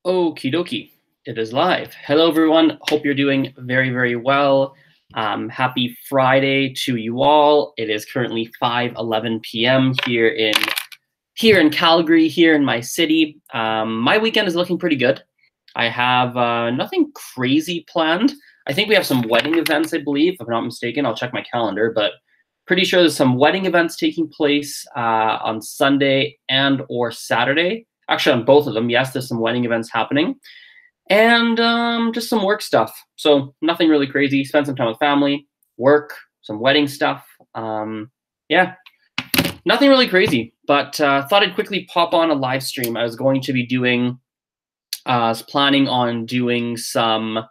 Okie dokie. It is live. Hello, everyone. Hope you're doing very, very well. Happy Friday to you all. It is currently 5:11 p.m. here in Calgary, here in my city. My weekend is looking pretty good. I have nothing crazy planned. I think we have some wedding events, I believe, if I'm not mistaken. I'll check my calendar, but pretty sure there's some wedding events taking place on Sunday and or Saturday. Actually, on both of them, yes, there's some wedding events happening. And just some work stuff. So nothing really crazy. Spend some time with family, work, some wedding stuff. Yeah, nothing really crazy. But thought I'd quickly pop on a live stream. I was going to be doing, I was planning on doing some,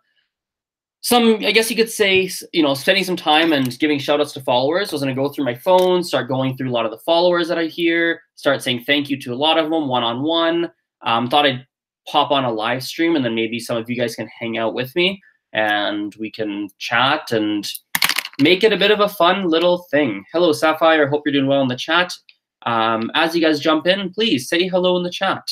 I guess you could say, spending some time and giving shout outs to followers. I was going to go through my phone, start going through a lot of the followers that I hear, start saying thank you to a lot of them one-on-one. Thought I'd pop on a live stream and then maybe some of you guys can hang out with me and we can chat and make it a bit of a fun little thing. Hello, Sapphire. Hope you're doing well in the chat. As you guys jump in, please say hello in the chat.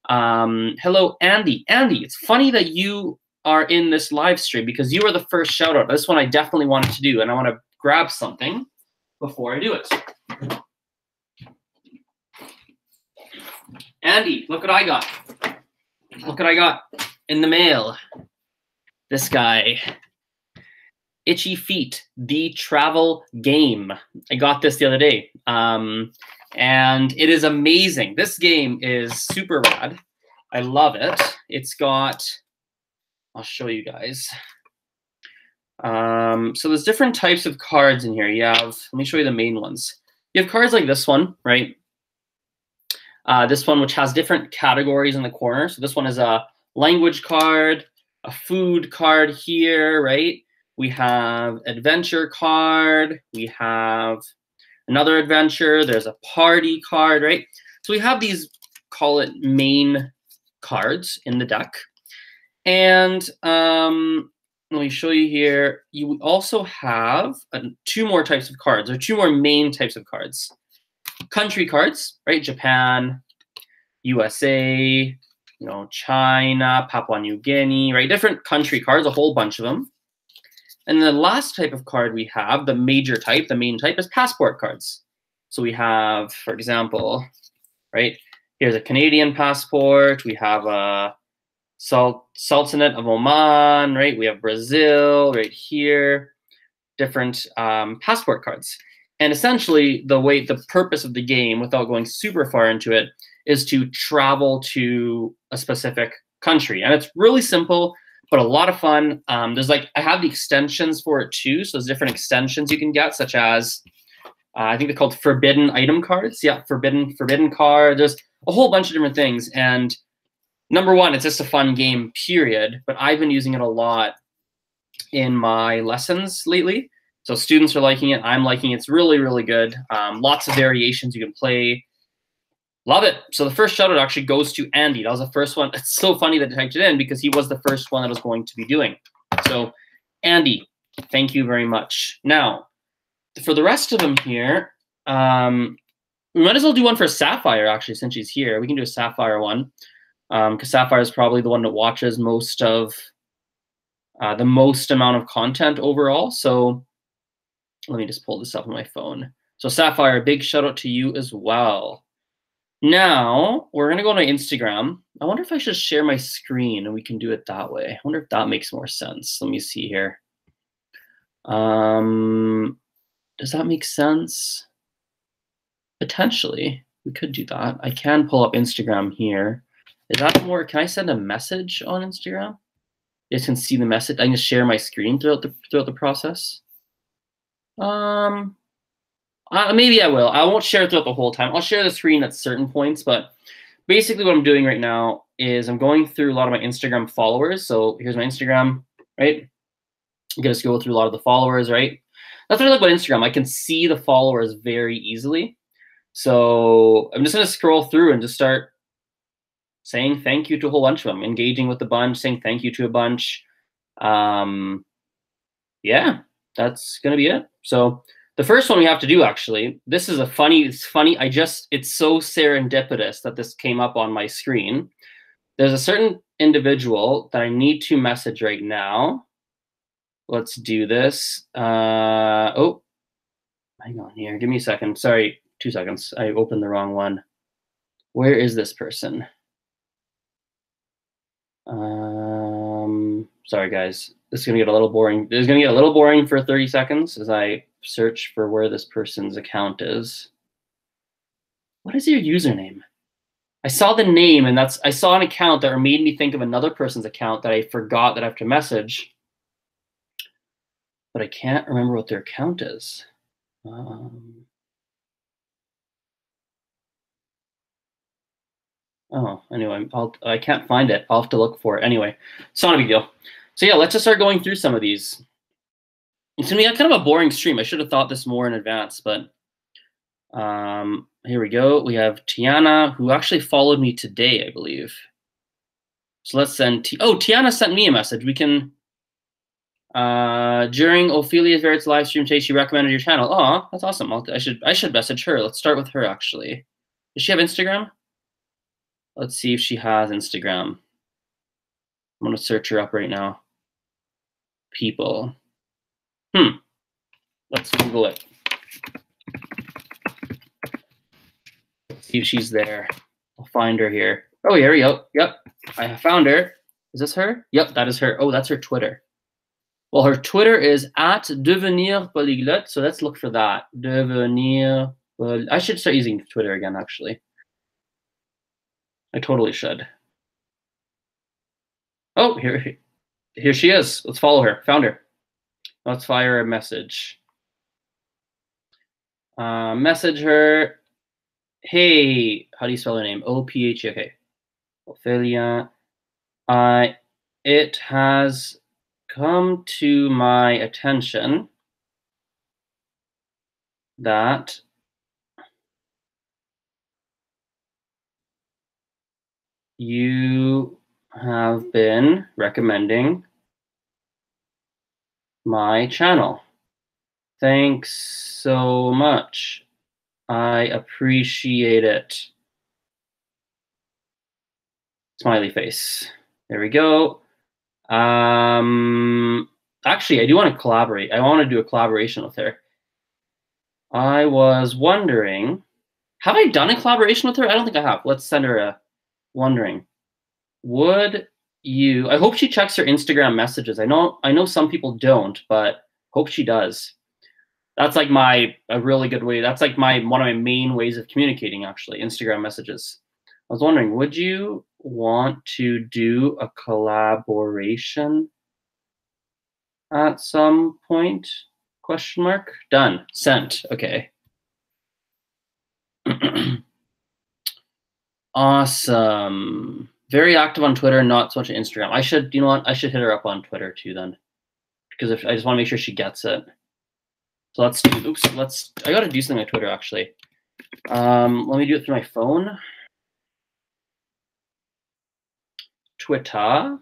Hello, Andy. Andy, it's funny that you are in this live stream because you were the first shout out. This one I definitely wanted to do, and I want to grab something before I do it. Andy, look what I got. Look what I got in the mail. This guy. Itchy Feet, the travel game. I got this the other day. And it is amazing. This game is super rad. I love it. It's got, I'll show you guys. So there's different types of cards in here. You have, let me show you the main ones. You have cards like this one, right? This one, which has different categories in the corner. So this one is a language card, a food card here, right? We have adventure card. We have another adventure. There's a party card, right? So we have these, call it main cards in the deck. And let me show you here. You also have two more types of cards, or two more main types of cards. Country cards, right? Japan, USA, China, Papua New Guinea, right? Different country cards, a whole bunch of them. And the last type of card we have, the major type, the main type, is passport cards. So we have, for example, right? Here's a Canadian passport. We have a Sultanate of Oman, right? We have Brazil right here. Different passport cards. And essentially, the purpose of the game, without going super far into it, is to travel to a specific country. And it's really simple, but a lot of fun. There's I have the extensions for it too. So there's different extensions you can get, such as, I think they're called forbidden item cards. Yeah, forbidden card. There's a whole bunch of different things. And number one, it's just a fun game, period. But I've been using it a lot in my lessons lately. So students are liking it. I'm liking it. It's really, really good. Lots of variations you can play. Love it. So the first shout out actually goes to Andy. That was the first one. It's so funny that I typed it in because he was the first one that I was going to be doing. So Andy, thank you very much. Now, for the rest of them here, we might as well do one for Sapphire, actually, since she's here. We can do a Sapphire one because Sapphire is probably the one that watches most of the most amount of content overall. So let me just pull this up on my phone. So Sapphire, big shout out to you as well. Now, we're going to go to Instagram. I wonder if I should share my screen and we can do it that way. I wonder if that makes more sense. Let me see here. Does that make sense? Potentially, we could do that. I can pull up Instagram here. Is that more, can I send a message on Instagram? You guys can see the message. I can just share my screen throughout the process. Maybe I will. I won't share it throughout the whole time. I'll share the screen at certain points, but basically what I'm doing right now is I'm going through a lot of my Instagram followers. So here's my Instagram, right? I'm going to go through a lot of the followers, right? That's what I like about Instagram. I can see the followers very easily. So I'm just going to scroll through and just start saying thank you to a whole bunch of them, engaging with a bunch, saying thank you to a bunch. Yeah, that's going to be it. So the first one we have to do, actually, this is it's funny. It's so serendipitous that this came up on my screen. There's a certain individual that I need to message right now. Let's do this. Oh, hang on here. Give me a second. Sorry, 2 seconds. I opened the wrong one. Where is this person? Sorry, guys. This is going to get a little boring. It's going to get a little boring for 30 seconds as I search for where this person's account is. What is your username? I saw the name, and I saw an account that made me think of another person's account that I forgot that I have to message. But I can't remember what their account is. Oh, anyway, I can't find it. I'll have to look for it. Anyway, it's not a big deal. So yeah, let's just start going through some of these. It's gonna be kind of a boring stream. I should have thought this more in advance, but here we go. We have Tiana, who actually followed me today, I believe. So let's send. Tiana sent me a message. We can. During Ophelia Verrett's live stream today, she recommended your channel. Oh, that's awesome. I should message her. Let's start with her actually. Does she have Instagram? Let's see if she has Instagram. I'm gonna search her up right now. People. Let's Google it. Let's see if she's there. I'll find her here. Oh, here we go. Yep, I found her. Is this her? Yep, that is her. Oh, that's her Twitter. Well, her Twitter is @devenir_polyglotte. So let's look for that. Devenir. I should start using Twitter again, actually. I totally should. Oh, here she is. Let's follow her. Found her. Let's fire a message. Message her. Hey, how do you spell her name? O-P-H. Okay. Ophelia. It has come to my attention that you have been recommending my channel. Thanks so much. I appreciate it. Smiley face. There we go. Actually, I do want to collaborate. I want to do a collaboration with her. I was wondering, have I done a collaboration with her? I don't think I have. Let's send her a wondering. Would you? I hope she checks her Instagram messages. I know some people don't, but hope she does. That's like a really good way. That's like one of my main ways of communicating, actually, Instagram messages. I was wondering, would you want to do a collaboration at some point? Question mark. Done. Sent. Okay. Awesome. Very active on Twitter, not so much on Instagram. I should, you know what? I should hit her up on Twitter too then, because I just want to make sure she gets it. So let's do. Oops. I got to do something on Twitter actually. Let me do it through my phone. Twitter.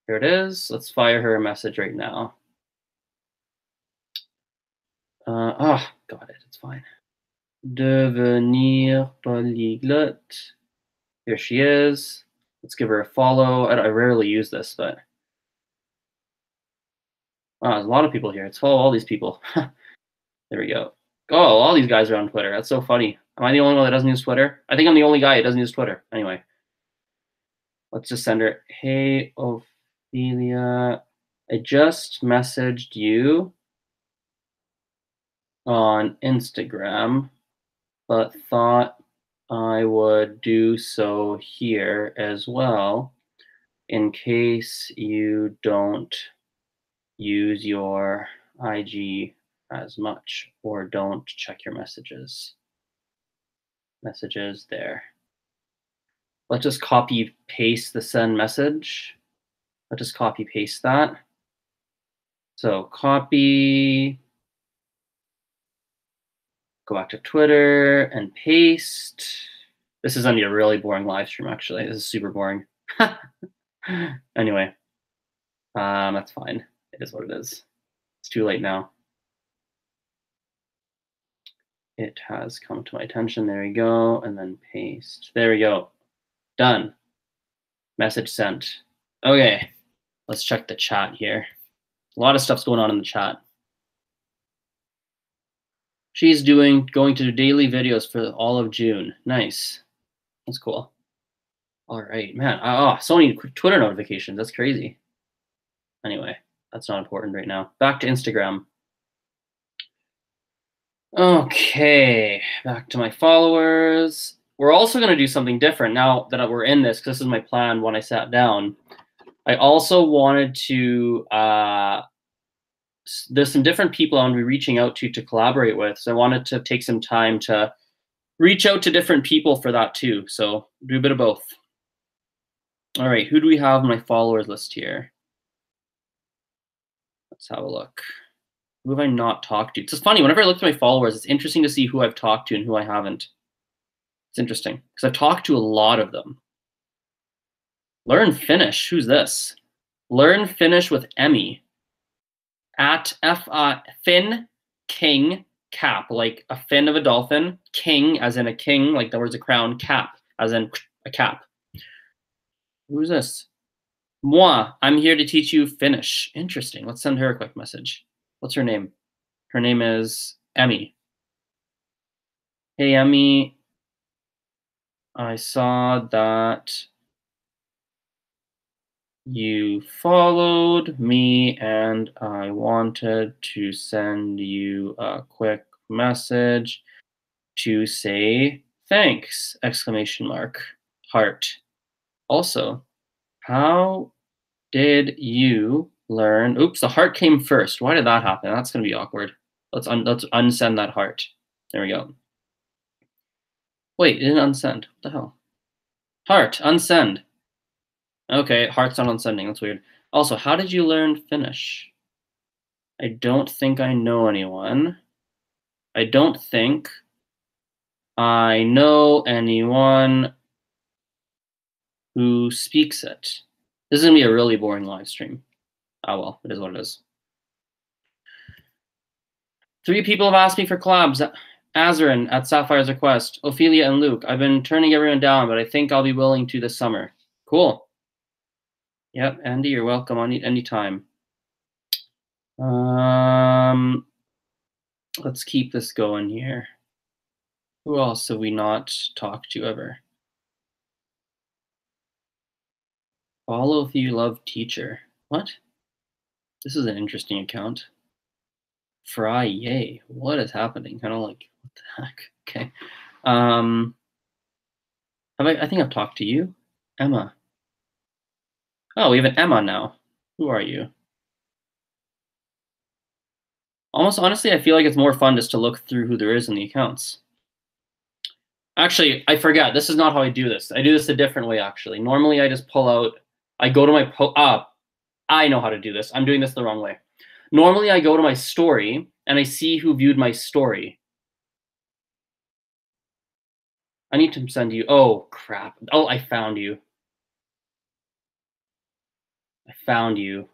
Here it is. Let's fire her a message right now. Got it. It's fine. Devenir polyglotte. Here she is. Let's give her a follow. I rarely use this, but there's a lot of people here. Let's follow all these people. There we go. Oh, all these guys are on Twitter. That's so funny. Am I the only one that doesn't use Twitter? I think I'm the only guy that doesn't use Twitter. Anyway, let's just send her. Hey, Ophelia, I just messaged you on Instagram, but thought I would do so here as well in case you don't use your IG as much or don't check your messages. Messages there. Let's just copy paste the send message. Let's just copy paste that. So copy, go back to Twitter and paste. This is gonna be a really boring live stream actually. This is super boring. Anyway, that's fine. It is what it is. It's too late now. It has come to my attention. There we go. And then paste. There we go. Done. Message sent. Okay, let's check the chat here. A lot of stuff's going on in the chat. She's going to do daily videos for all of June. Nice. That's cool. All right, man. Oh, so many Twitter notifications. That's crazy. Anyway, that's not important right now. Back to Instagram. Okay, back to my followers. We're also going to do something different now that we're in this, because this is my plan when I sat down. I also wanted to, there's some different people I'm going to be reaching out to collaborate with. So I wanted to take some time to reach out to different people for that too. So do a bit of both. All right, who do we have on my followers list here? Let's have a look. Who have I not talked to? It's just funny, whenever I look at my followers, it's interesting to see who I've talked to and who I haven't. It's interesting, because I've talked to a lot of them. Learn Finnish, who's this? Learn Finnish with Emmy. At Finn King Cap, like a fin of a dolphin. King, as in a king, like the word's a crown. Cap, as in a cap. Who's this? Moi, I'm here to teach you Finnish. Interesting. Let's send her a quick message. What's her name? Her name is Emmy. Hey, Emmy. I saw that you followed me and I wanted to send you a quick message to say thanks! Exclamation mark. Heart. Also, how did you learn? Oops, the heart came first. Why did that happen? That's going to be awkward. Let's unsend that heart. There we go. Wait, it didn't unsend. What the hell? Heart, unsend. Okay, heart's not unsending. That's weird. Also, how did you learn Finnish? I don't think I know anyone. I don't think I know anyone who speaks it. This is going to be a really boring live stream. Oh well, it is what it is. 3 people have asked me for collabs. Azren at Sapphire's request. Ophelia and Luke. I've been turning everyone down, but I think I'll be willing to this summer. Cool. Yep, Andy, you're welcome on any time. Let's keep this going here. Who else have we not talked to ever? Follow if you love teacher. What? This is an interesting account. Fry, yay. What is happening? I don't like, what the heck? Okay. I think I've talked to you. Emma. Oh, we have an Emma now. Who are you? Almost honestly, I feel like it's more fun just to look through who there is in the accounts. Actually, I forgot. This is not how I do this. I do this a different way, actually. Normally, I just pull out, I go to my, I know how to do this. I'm doing this the wrong way. Normally, I go to my story, and I see who viewed my story. I need to send you, oh, crap. Oh, I found you. I found you.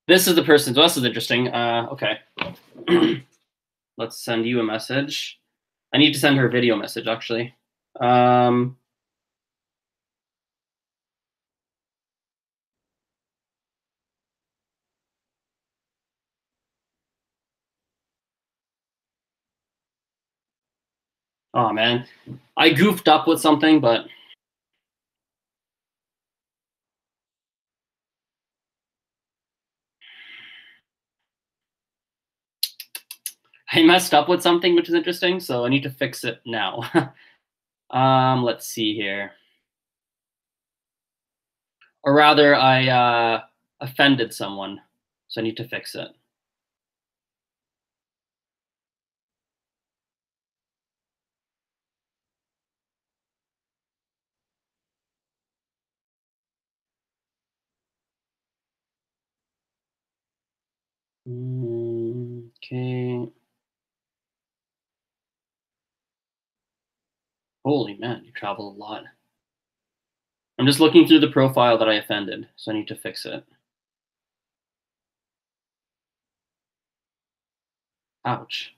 This is the person. So this is interesting. Okay. Let's send you a message. I need to send her a video message, actually. Oh, man. I goofed up with something, but I messed up with something, which is interesting, so I need to fix it now. Let's see here. Or rather, I offended someone, so I need to fix it. Okay. Holy man, you travel a lot. I'm just looking through the profile that I offended, so I need to fix it. Ouch.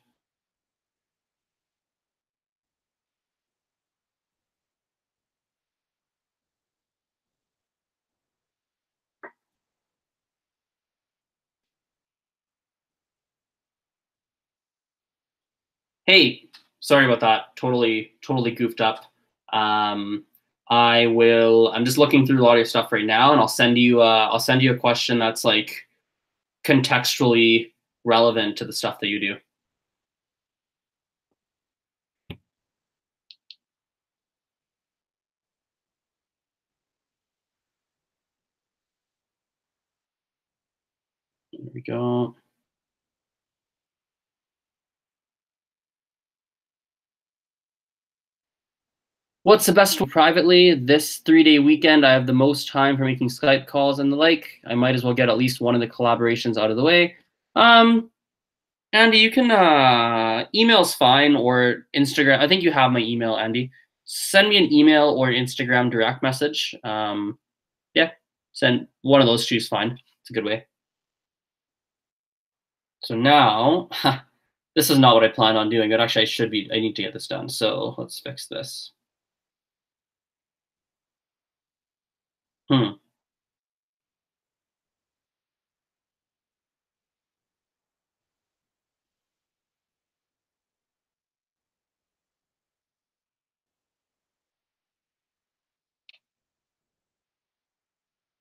Hey, sorry about that. Totally goofed up. I'm just looking through a lot of your stuff right now, and I'll send you a question that's like contextually relevant to the stuff that you do. There we go. What's the best privately? This 3-day weekend, I have the most time for making Skype calls and the like. I might as well get at least one of the collaborations out of the way. Andy, you can email's fine, or Instagram. I think you have my email, Andy. Send me an email or Instagram direct message. Yeah, send one of those two is fine. It's a good way. So now, this is not what I planned on doing, but actually I need to get this done. So let's fix this.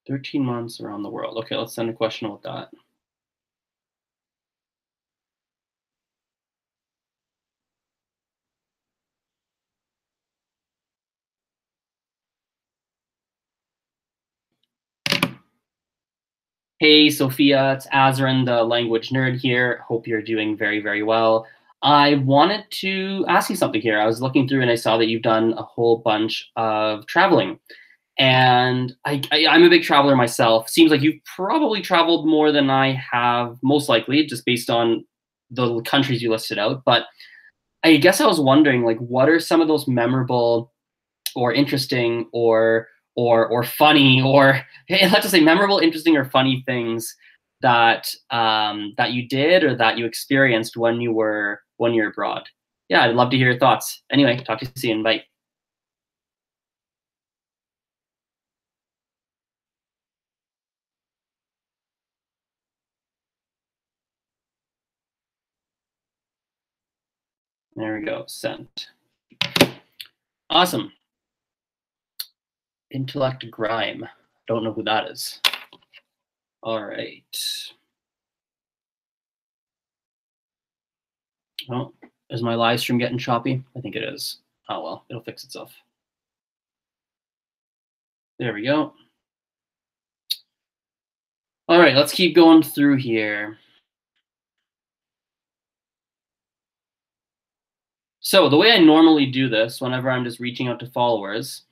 13 months around the world. Okay, let's send a question about that. Hey, Sophia, it's Azren, the language nerd here. Hope you're doing very well. I wanted to ask you something here. I was looking through and I saw that you've done a whole bunch of traveling. And I'm a big traveler myself. Seems like you've probably traveled more than I have, most likely, just based on the countries you listed out. But I guess I was wondering, like, what are some of those memorable or interesting or funny, or let's just say memorable, interesting, or funny things that that you did or that you experienced when you're abroad? Yeah, I'd love to hear your thoughts. Anyway, talk to you soon. Bye. There we go. Sent. Awesome. Intellect Grime. Don't know who that is. All right. Oh, is my live stream getting choppy? I think it is. Oh well, it'll fix itself. There we go. All right, let's keep going through here. So the way I normally do this whenever I'm just reaching out to followers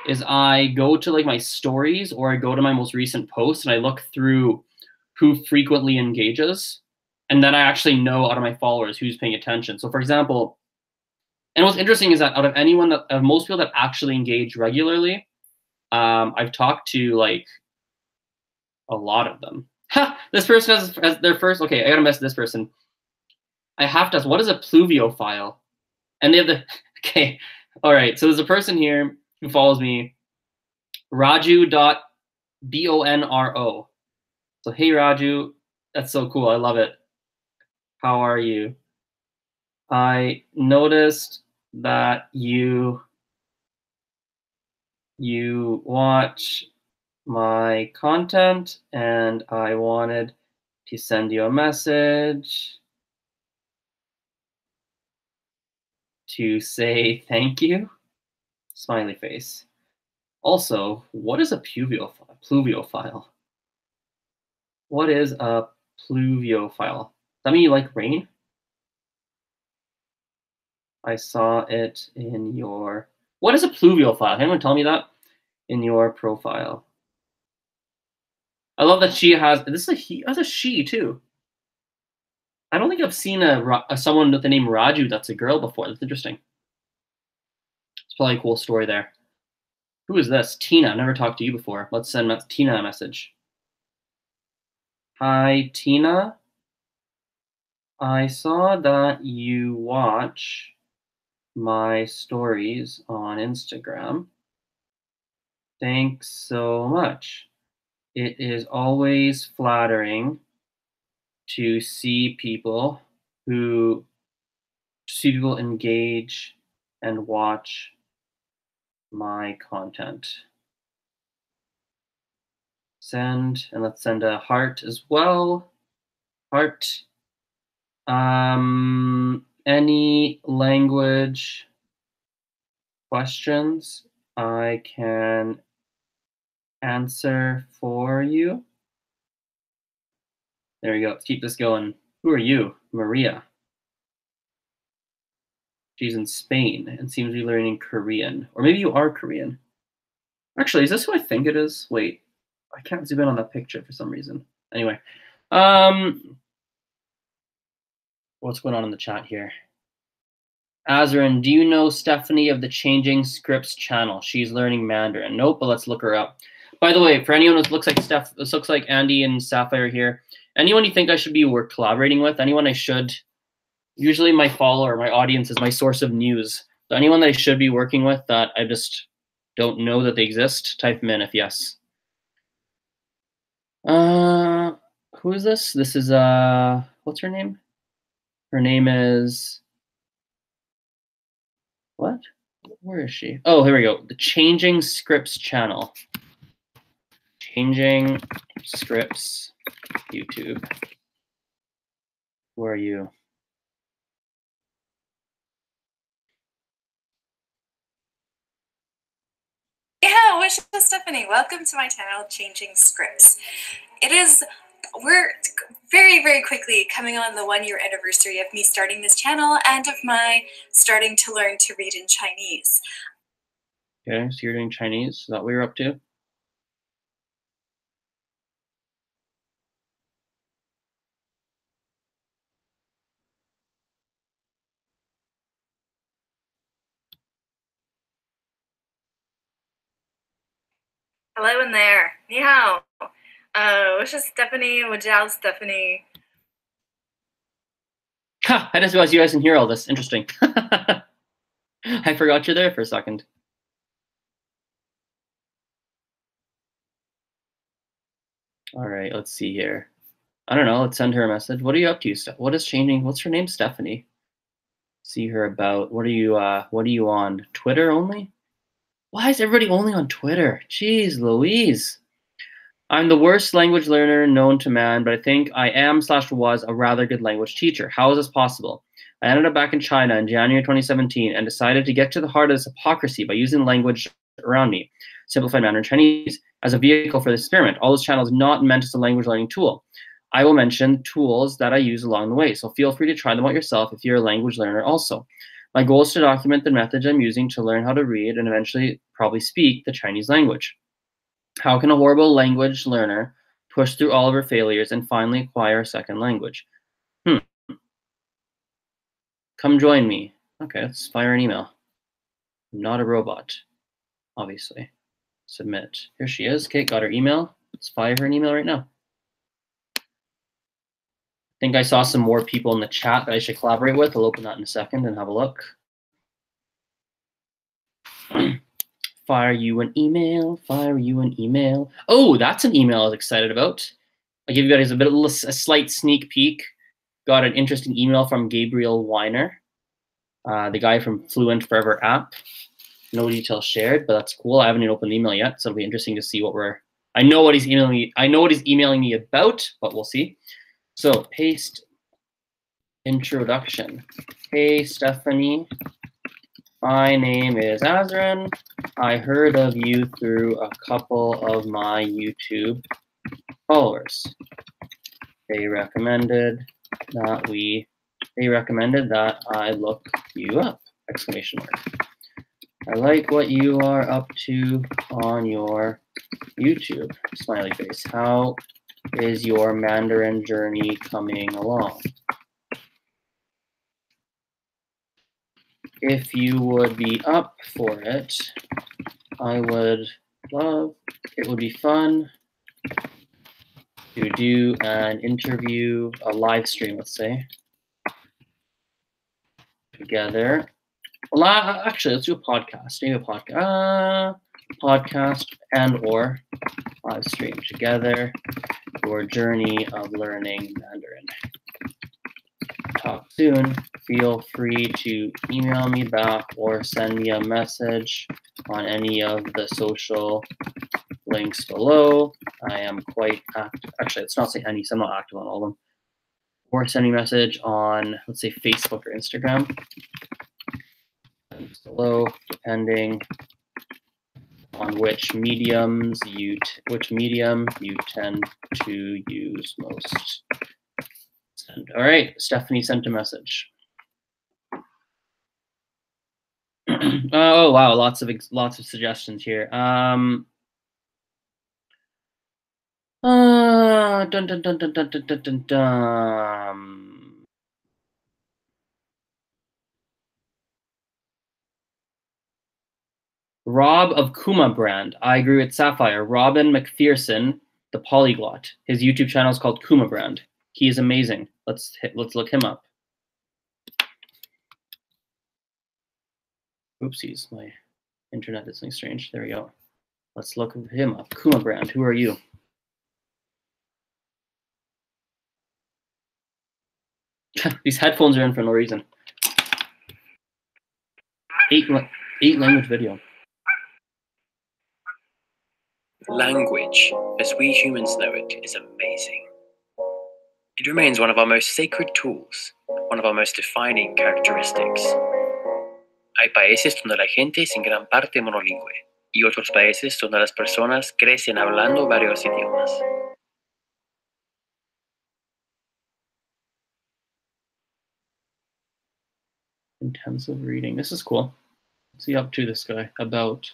is I go to like my stories or I go to my most recent posts and I look through who frequently engages. And then I actually know out of my followers who's paying attention. So for example, and what's interesting is that out of anyone that of most people that actually engage regularly, I've talked to like a lot of them. This person has their first. Okay, I gotta mess this person. I have to ask, what is a pluviophile? And they have the okay. All right. So there's a person here who follows me, Raju.bonro. So hey Raju, that's so cool. I love it. How are you? I noticed that you watch my content and I wanted to send you a message to say thank you. Smiley face. Also, what is a pluviophile? What is a pluviophile? Does that mean you like rain? I saw it in your... What is a pluviophile? Can anyone tell me that? In your profile. I love that she has... This is a he. That's a she, too. I don't think I've seen someone with the name Raju that's a girl before. That's interesting. It's probably a cool story there. Who is this? Tina. I've never talked to you before. Let's send Tina a message. Hi, Tina. I saw that you watch my stories on Instagram. Thanks so much. It is always flattering to see people who see people engage and watch my content. Send, and let's send a heart as well. Heart. Any language questions I can answer for you. There we go. Let's keep this going. Who are you? Maria. She's in Spain and seems to be learning Korean. Or maybe you are Korean. Actually, is this who I think it is? Wait, I can't zoom in on that picture for some reason. Anyway, what's going on in the chat here? Azren, do you know Stephanie of the Changing Scripts channel? She's learning Mandarin. Nope, but let's look her up. By the way, for anyone who looks like Steph, this looks like Andy and Sapphire here. Anyone you think I should be collaborating with? Anyone I should? Usually my follower, my audience is my source of news. So anyone that I should be working with that I just don't know that they exist, type them in if yes. Who is this? This is, what's her name? Her name is, what? Where is she? Oh, here we go. The Changing Scripts channel. Changing Scripts, YouTube. Where are you? Yeah, wish Stephanie. Welcome to my channel, Changing Scripts. We're very, very quickly coming on the 1-year anniversary of me starting this channel and of my starting to learn to read in Chinese. Okay, so you're doing Chinese. Is that what you're up to? Hello in there. Ni hao. Wish Stephanie. Wajal Stephanie. Ha! I just realized you guys can hear all this. Interesting. I forgot you're there for a second. All right, let's see here. I don't know. Let's send her a message. What are you up to, Steph? What is changing? What's her name? Stephanie. See her about. What are you on? Twitter only? Why is everybody only on Twitter? Jeez Louise. I'm the worst language learner known to man, but I think I am/was a rather good language teacher. How is this possible? I ended up back in China in January 2017 and decided to get to the heart of this hypocrisy by using language around me, simplified Mandarin Chinese, as a vehicle for this experiment. All this channel is not meant as a language learning tool. I will mention tools that I use along the way, so feel free to try them out yourself if you're a language learner also. My goal is to document the methods I'm using to learn how to read and eventually probably speak the Chinese language. How can a horrible language learner push through all of her failures and finally acquire a second language? Come join me. Okay, let's fire an email. I'm not a robot, obviously. Submit. Here she is. Okay, got her email. Let's fire her an email right now. I think I saw some more people in the chat that I should collaborate with. I'll open that in a second and have a look. Fire you an email. Fire you an email. Oh, that's an email I was excited about. I'll give you guys a slight sneak peek. Got an interesting email from Gabriel Weiner, the guy from Fluent Forever app. No details shared, but that's cool. I haven't even opened the email yet, so it'll be interesting to see what I know what he's emailing me. I know what he's emailing me about, but we'll see. So paste introduction. Hey Stephanie, my name is Azren. I heard of you through a couple of my YouTube followers. They recommended that I look you up! Exclamation mark. I like what you are up to on your YouTube. Smiley face. How is your Mandarin journey coming along? If you would be up for it, I would love, it would be fun to do an interview, a live stream, let's say, together. Well, actually, let's do a podcast. Maybe a podcast, podcast and or live stream together. Your journey of learning Mandarin. Talk soon. feel free to email me back or send me a message on any of the social links below. I am quite active. Actually, it's not saying any, so I'm not active on all of them. Or send me a message on, let's say, Facebook or Instagram. Links below, depending on which medium you tend to use most. Send. All right, Stephanie sent a message. Oh wow, lots of suggestions here. Dun, dun, dun, dun, dun, dun, dun, dun, dun. Rob of Kuma Brand. I agree with Sapphire. Robin McPherson, the polyglot. His YouTube channel is called Kuma Brand. He is amazing. Let's look him up. Oopsies, my internet is something strange. There we go. Let's look him up. Kuma Brand. Who are you? These headphones are in for no reason. 8 language video. Language, as we humans know it, is amazing. It remains one of our most sacred tools, one of our most defining characteristics. Hay países donde la gente es en gran parte monolingüe, y otros países donde las personas crecen hablando varios idiomas. Intensive reading. This is cool. What's he up to, this guy? About.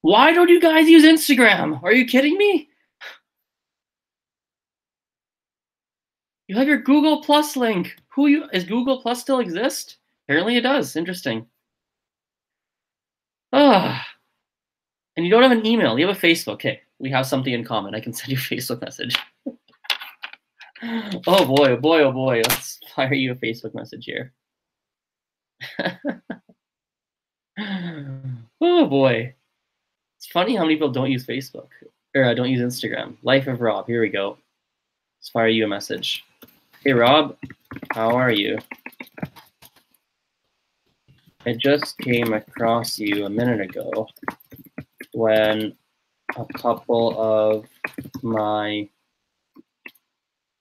Why don't you guys use Instagram? Are you kidding me? You have your Google Plus link. Is Google Plus still exist? Apparently it does. Interesting. Ah. And you don't have an email. You have a Facebook. Okay, we have something in common. I can send you a Facebook message. Oh boy, oh boy, oh boy. Let's fire you a Facebook message here. Oh boy. It's funny how many people don't use Facebook. Or don't use Instagram. Life of Rob. Here we go. Let's fire you a message. Hey Rob, how are you? I just came across you a minute ago when a couple of my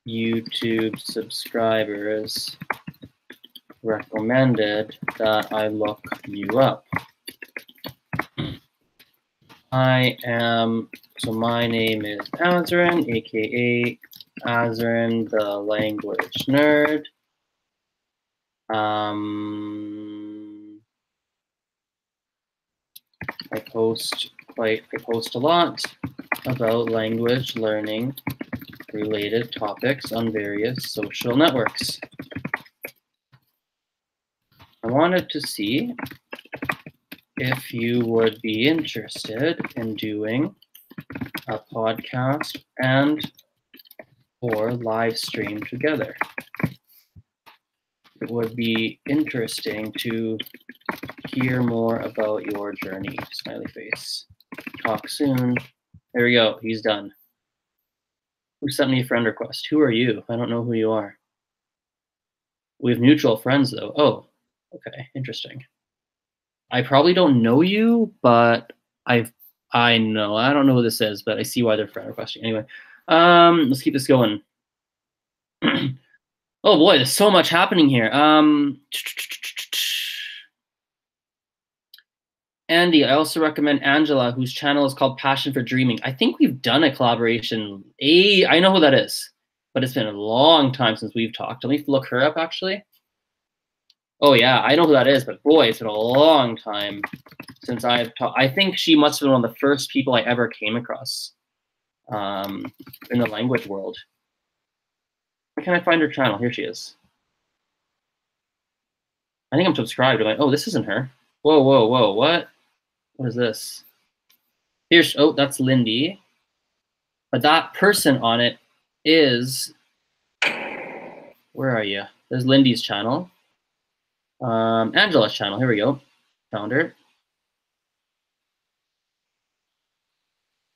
YouTube subscribers recommended that I look you up. My name is Azren, aka Azren the Language Nerd. I post a lot about language learning related topics on various social networks. I wanted to see if you would be interested in doing a podcast or live stream together. It would be interesting to hear more about your journey. Smiley face. Talk soon. There we go. He's done. Who sent me a friend request? Who are you? I don't know who you are. We have mutual friends, though. Oh, okay. Interesting. I probably don't know you, but I know. I don't know who this is, but I see why they're friend requesting. Anyway, let's keep this going. Oh boy, there's so much happening here. Andy, I also recommend Angela, whose channel is called Passion for Dreaming. I think we've done a collaboration. I know who that is, but it's been a long time since we've talked. Let me look her up, actually. Oh yeah, I know who that is, but boy, it's been a long time since I've talked. I think she must have been one of the first people I ever came across in the language world. Where can I find her channel? Here she is. I think I'm subscribed. I'm like, oh, this isn't her. Whoa, whoa, whoa, what? What is this? Here's, oh, that's Lindy. But that person on it is, where are you? There's Lindy's channel. Angela's channel, here we go. Found her.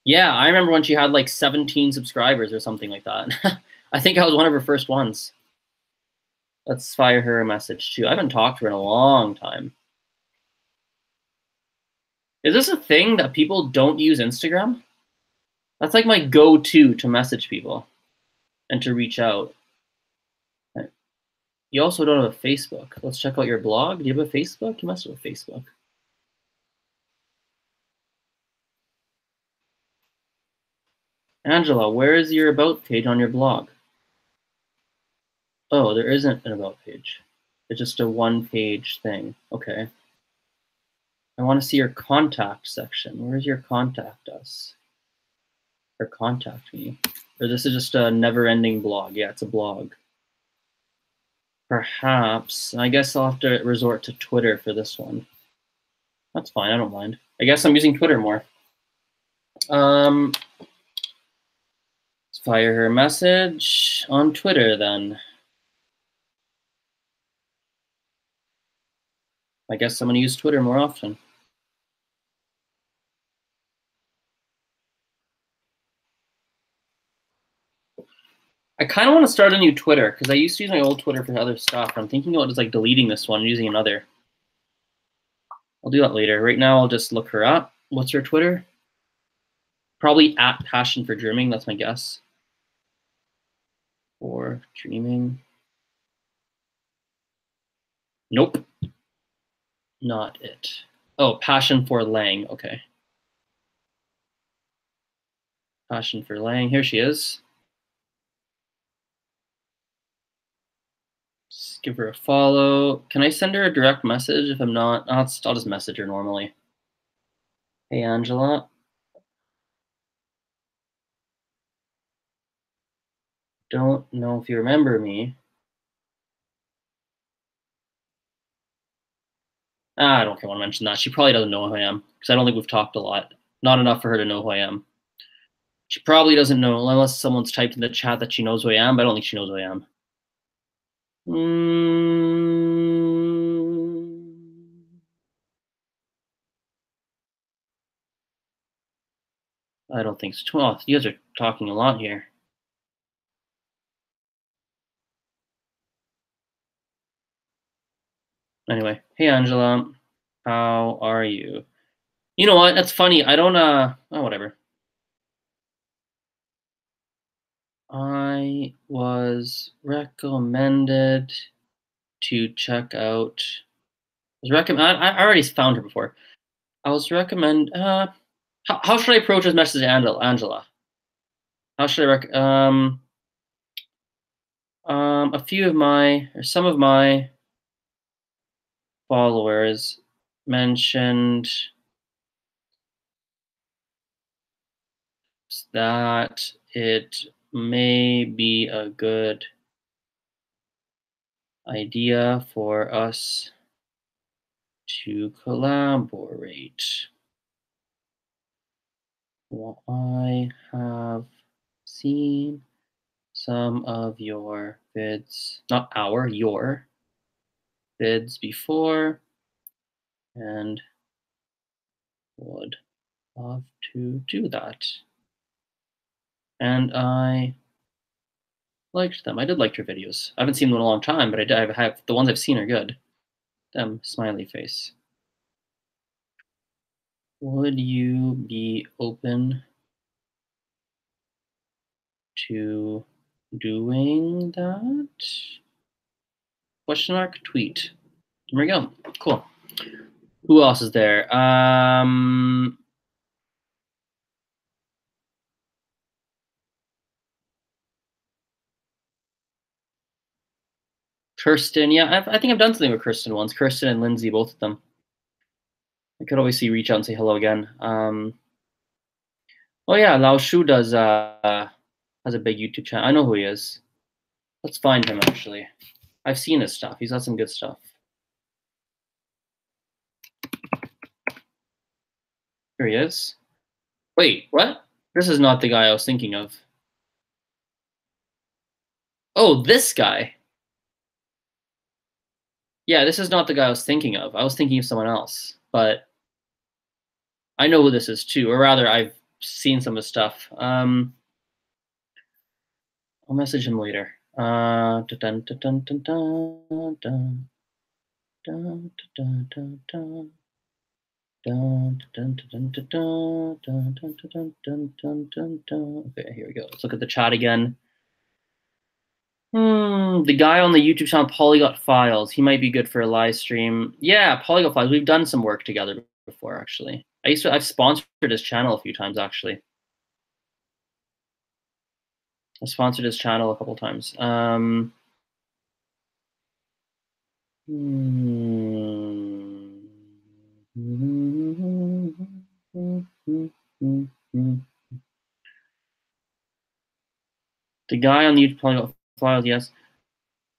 Yeah, I remember when she had like 17 subscribers or something like that. I think I was one of her first ones. Let's fire her a message too. I haven't talked to her in a long time. Is this a thing that people don't use Instagram? That's like my go-to to message people and to reach out. You also don't have a Facebook. Let's check out your blog. Do you have a Facebook? You must have a Facebook. Angela, where is your about page on your blog? Oh, there isn't an about page. It's just a one-page thing. Okay. I want to see your contact section. Where's your contact us? Or contact me? Or this is just a never-ending blog. Yeah, it's a blog. Perhaps. I guess I'll have to resort to Twitter for this one. That's fine. I don't mind. I guess I'm using Twitter more. Let's fire her a message on Twitter then. I guess I'm going to use Twitter more often. I kind of want to start a new Twitter because I used to use my old Twitter for other stuff. I'm thinking about just like deleting this one and using another. I'll do that later. Right now, I'll just look her up. What's her Twitter? Probably at Passion for Dreaming. That's my guess. For dreaming. Nope. Not it. Oh, Passion for Lang. Okay. Passion for Lang. Here she is. Just give her a follow. Can I send her a direct message if I'm not? I'll just message her normally. Hey, Angela. Don't know if you remember me. I don't want to mention that. She probably doesn't know who I am because I don't think we've talked a lot. Not enough for her to know who I am. She probably doesn't know unless someone's typed in the chat that she knows who I am, but I don't think she knows who I am. I don't think so. Oh, you guys are talking a lot here. Anyway, hey Angela, how are you? You know what? That's funny. I don't oh, whatever. I was recommended to check out. I already found her before. I was recommend. How should I approach this message to Angela? How should I a few of my or some of my followers mentioned that it may be a good idea for us to collaborate. Well, I have seen some of your vids, not our, your vids before, and would love to do that. And I liked them. I did like your videos. I haven't seen them in a long time, but I have the ones I've seen are good. Them, smiley face. Would you be open to doing that? Question mark tweet. There we go. Cool. Who else is there? Kirsten. Yeah, I think I've done something with Kirsten once. Kirsten and Lindsay, both of them. I could always reach out and say hello again. Oh yeah, Lao Shu does has a big YouTube channel. I know who he is. Let's find him actually. I've seen his stuff. He's got some good stuff. Here he is. Wait, what? This is not the guy I was thinking of. Oh, this guy. Yeah, this is not the guy I was thinking of. I was thinking of someone else, but I know who this is too, or rather, I've seen some of his stuff. I'll message him later. Okay, here we go. Let's look at the chat again. The guy on the YouTube channel, Polyglot Files, he might be good for a live stream. Yeah, Polyglot Files. We've done some work together before, actually. I've sponsored his channel a few times, actually. I sponsored his channel a couple times. The guy on the YouTube Polyglot Files, yes.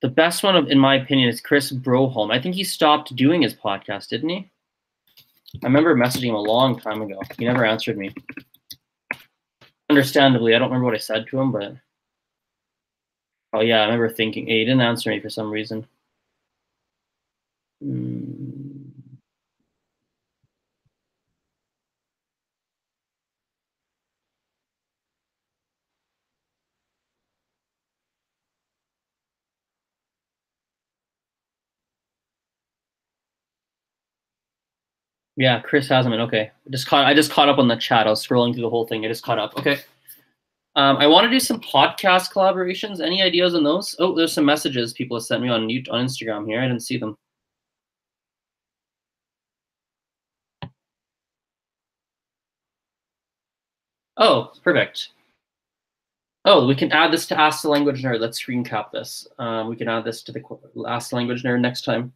The best one, in my opinion, is Chris Broholm. I think he stopped doing his podcast, didn't he? I remember messaging him a long time ago. He never answered me. Understandably, I don't remember what I said to him, but oh yeah, I remember thinking, hey, he didn't answer me for some reason. Yeah, Chris hasn't been. Okay, I just caught up on the chat. I was scrolling through the whole thing. I just caught up. Okay. I want to do some podcast collaborations. Any ideas on those? Oh, there's some messages people have sent me on Instagram here. I didn't see them. Oh, perfect. Oh, we can add this to Ask the Language Nerd. Let's screen cap this. We can add this to the Ask the Language Nerd next time.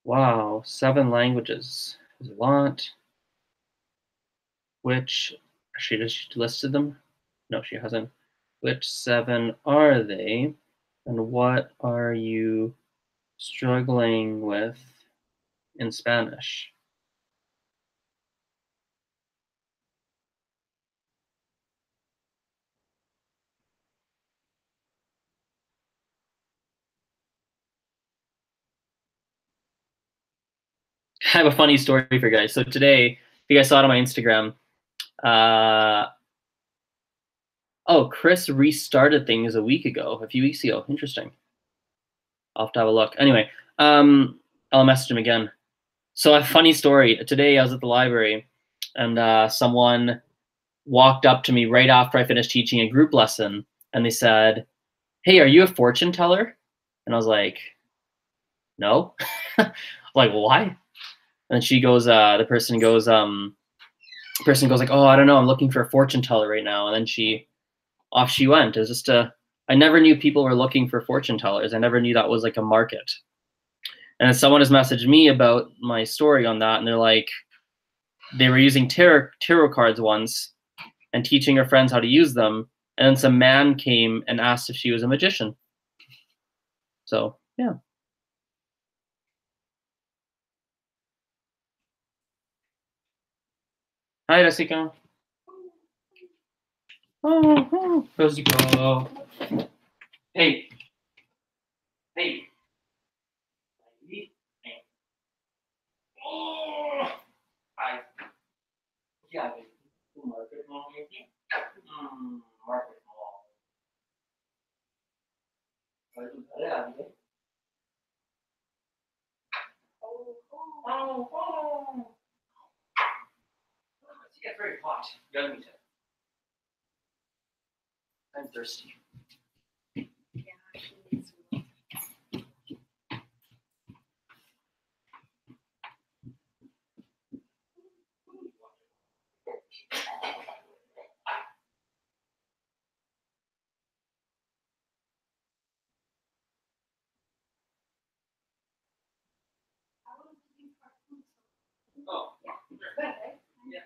Wow, 7 languages is a lot. Which, she just listed them? No, she hasn't. Which 7 are they? And what are you struggling with in Spanish? I have a funny story for you guys. So today, if you guys saw it on my Instagram, oh, Chris restarted things a few weeks ago. Interesting. I'll have to have a look. Anyway, I'll message him again. So a funny story. Today I was at the library and someone walked up to me right after I finished teaching a group lesson and they said, "Hey, are you a fortune teller?" And I was like, "No." Like, well, why? And she goes, the person goes like, "Oh, I don't know. I'm looking for a fortune teller right now." And then off she went. It was just I never knew people were looking for fortune tellers. I never knew that was like a market. And someone has messaged me about my story on that, and they're like, they were using tarot cards once and teaching her friends how to use them, and then some man came and asked if she was a magician. So, yeah. Hi, Jessica. Oh, Jessica. Hey. Hey. Oh. Hi. Yeah. Market mall. Market mall. It gets very hot. You gotta meet it. I'm thirsty. Oh. Yeah.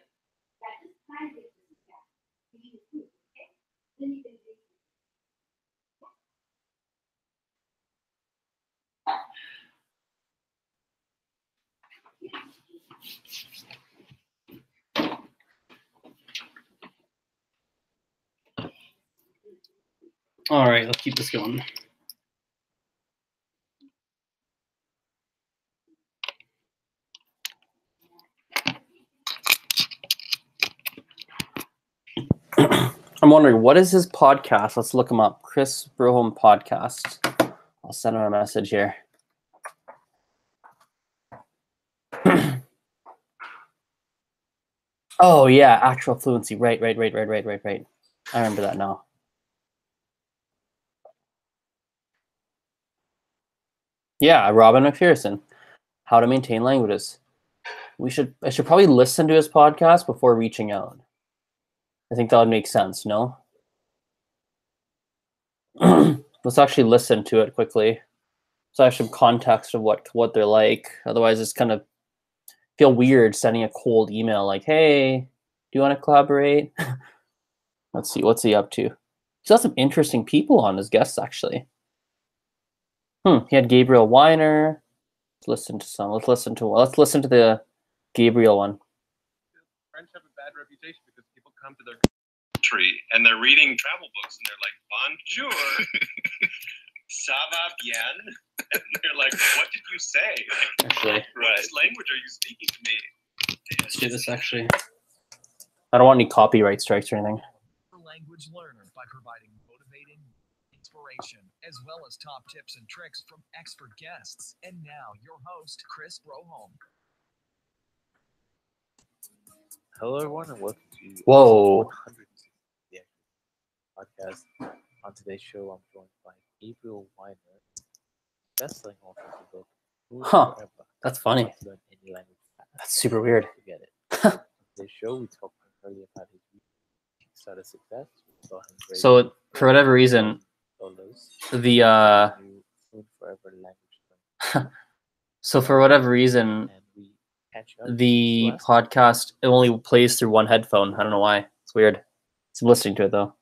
All right, let's keep this going. I'm wondering, what is his podcast? Let's look him up. Chris Broholm podcast. I'll send him a message here. Oh, yeah, actual fluency. Right. I remember that now. Yeah, Robin McPherson. How to maintain languages. I should probably listen to his podcast before reaching out. I think that would make sense, no? Let's actually listen to it quickly. So I have some context of what they're like. Otherwise, it's kind of feel weird sending a cold email like, "Hey, do you want to collaborate?" Let's see, what's he up to? He's got some interesting people on as guests, actually. He had Gabriel Weiner. Let's listen to the Gabriel one. French have a bad reputation because people come to their country and they're reading travel books and they're like, "Bonjour, ça va bien?" And they're like, "What did you say? Actually, what language are you speaking to me?" Let's do this actually. I don't want any copyright strikes or anything. Language learner by providing motivating inspiration as well as top tips and tricks from expert guests. And now your host, Chris Broholm. Hello everyone and welcome to Whoa. 100 podcast. On today's show, I'm joined by Gabriel Weiner, best-selling author of the book Food Huh. Forever. That's funny. How to learn any language fast. That's super weird. Forget it. On today's show, we talk primarily about his Kickstarter success. We saw him raise So for whatever reason, $1,000 the new Food Forever language so for whatever reason, and we catch up the last podcast it only plays through one headphone. I don't know why. It's weird. I'm listening to it though.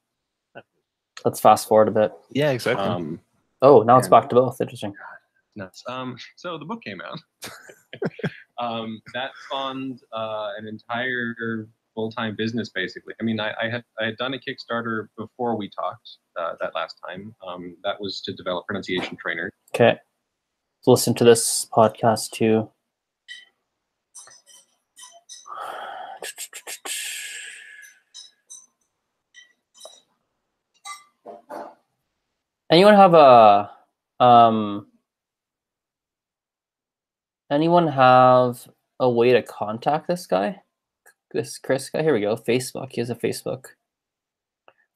Let's fast forward a bit. Yeah, exactly. Oh, now it's back to both. Interesting. Nuts. So the book came out. That spawned an entire full-time business, basically. I mean, I had done a Kickstarter before we talked that last time. That was to develop pronunciation trainer. Okay. Let's listen to this podcast too. Anyone have a way to contact this guy? This Chris guy? Here we go. Facebook. He has a Facebook.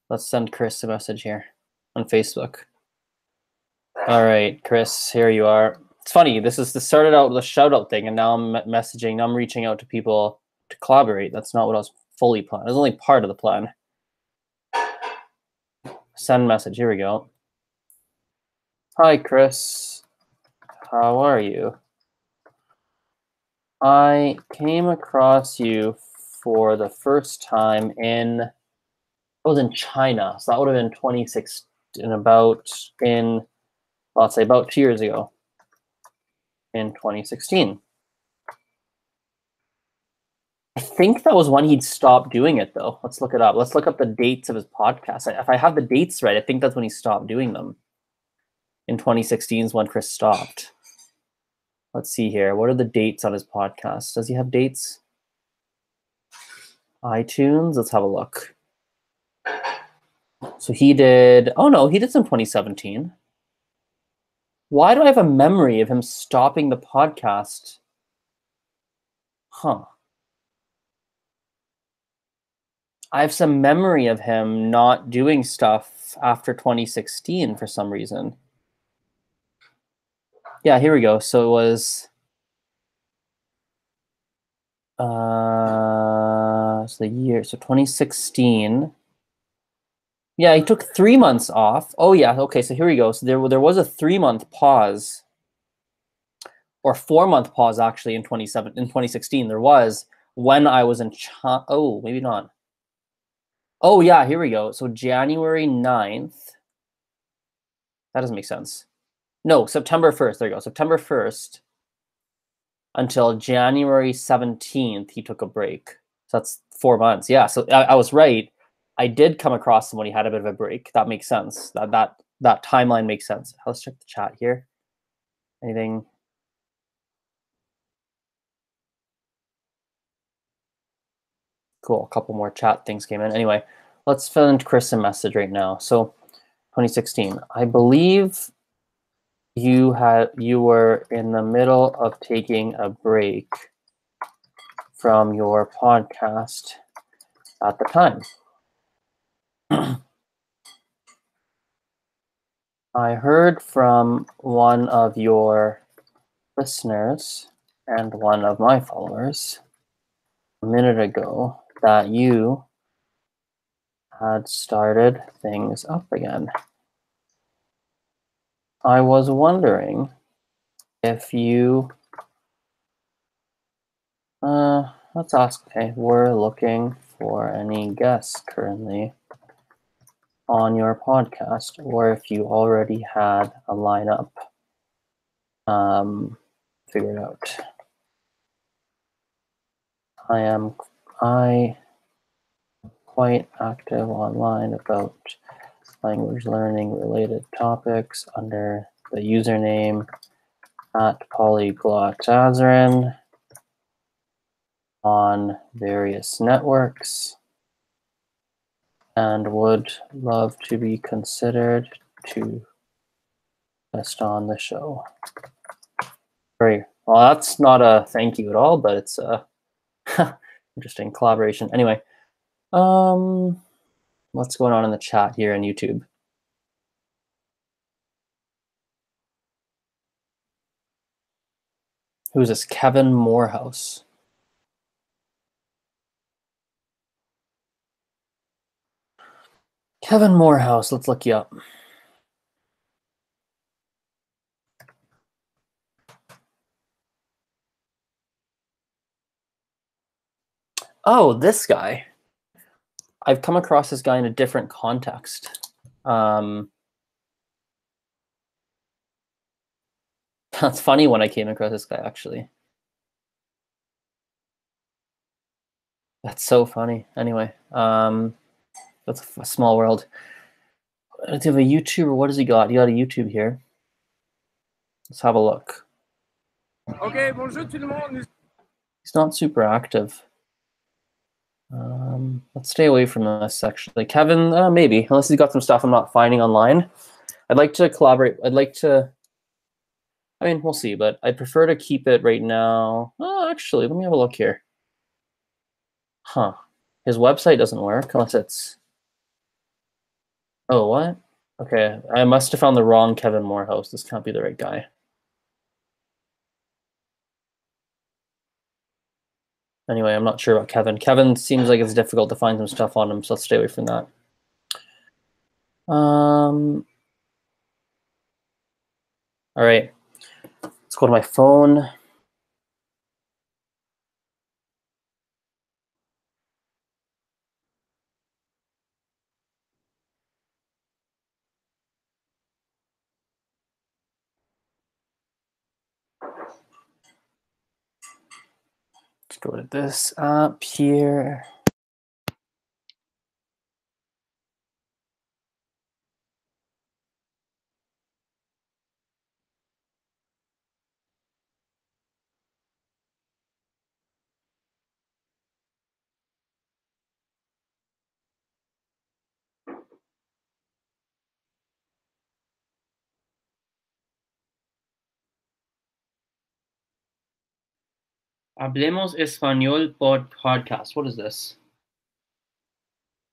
Let's send Chris a message here on Facebook. All right, Chris, here you are. It's funny. This started out with a shout out thing, and now I'm messaging. Now I'm reaching out to people to collaborate. That's not what I was fully planning. It was only part of the plan. Send message. Here we go. Hi, Chris. How are you? I came across you for the first time I was in China. So that would have been 2016, let's say about 2 years ago, in 2016. I think that was when he'd stopped doing it, though. Let's look it up. Let's look up the dates of his podcast. If I have the dates right, I think that's when he stopped doing them. In 2016 is when Chris stopped. Let's see here. What are the dates on his podcast? Does he have dates? iTunes. Let's have a look. So he did. Oh no, he did some 2017. Why do I have a memory of him stopping the podcast? Huh. I have some memory of him not doing stuff after 2016 for some reason. Yeah, here we go. So it was so the year, so 2016. Yeah, he took 3 months off. Oh yeah, okay, so here we go. So there was a 3-month pause, or 4-month pause actually in 2016. There was when I was in China. Oh, maybe not. Oh yeah, here we go. So January 9th. That doesn't make sense. No, September 1st. There you go. September 1st until January 17th, he took a break. So that's 4 months. Yeah, so I was right. I did come across him when he had a bit of a break. That makes sense. That timeline makes sense. Let's check the chat here. Anything? Cool. A couple more chat things came in. Anyway, let's send Chris a message right now. So 2016, I believe you were in the middle of taking a break from your podcast at the time. I heard from one of your listeners and one of my followers a minute ago that you had started things up again. I was wondering if you, let's ask, okay, we're looking for any guests currently on your podcast, or if you already had a lineup figured out. I am quite active online about language learning related topics under the username at PolyglotAzren on various networks, and would love to be considered to guest on the show. Great. Well, that's not a thank you at all, but it's a interesting collaboration. Anyway, what's going on in the chat here on YouTube? Who's this? Kevin Morehouse. Kevin Morehouse, let's look you up. Oh, this guy. I've come across this guy in a different context. That's funny when I came across this guy, actually. That's so funny. Anyway, that's a small world. Does he have a YouTuber? What does he got? He got a YouTube here. Let's have a look. Okay, bonjour tout le monde. He's not super active. Let's stay away from this, actually. Kevin, maybe, unless he's got some stuff I'm not finding online. I'd like to collaborate. I'd like to, I mean, we'll see, but I prefer to keep it right now. Oh, actually, let me have a look here. Huh. His website doesn't work unless it's, oh, what? Okay, I must have found the wrong Kevin Morehouse. This can't be the right guy. Anyway, I'm not sure about Kevin. Kevin seems like it's difficult to find some stuff on him, so let's stay away from that. All right, let's go to my phone. Let's go to this app here. Hablemos Español podcast. What is this?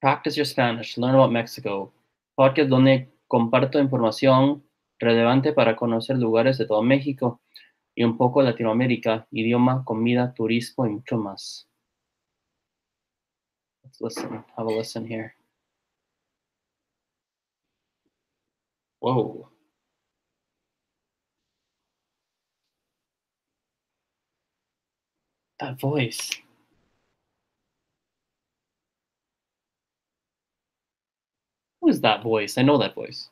Practice your Spanish. Learn about Mexico. Podcast donde comparto información relevante para conocer lugares de todo México y un poco de Latinoamérica, idioma, comida, turismo y mucho más. Let's listen. Have a listen here. Whoa. That voice. Who is that voice? I know that voice.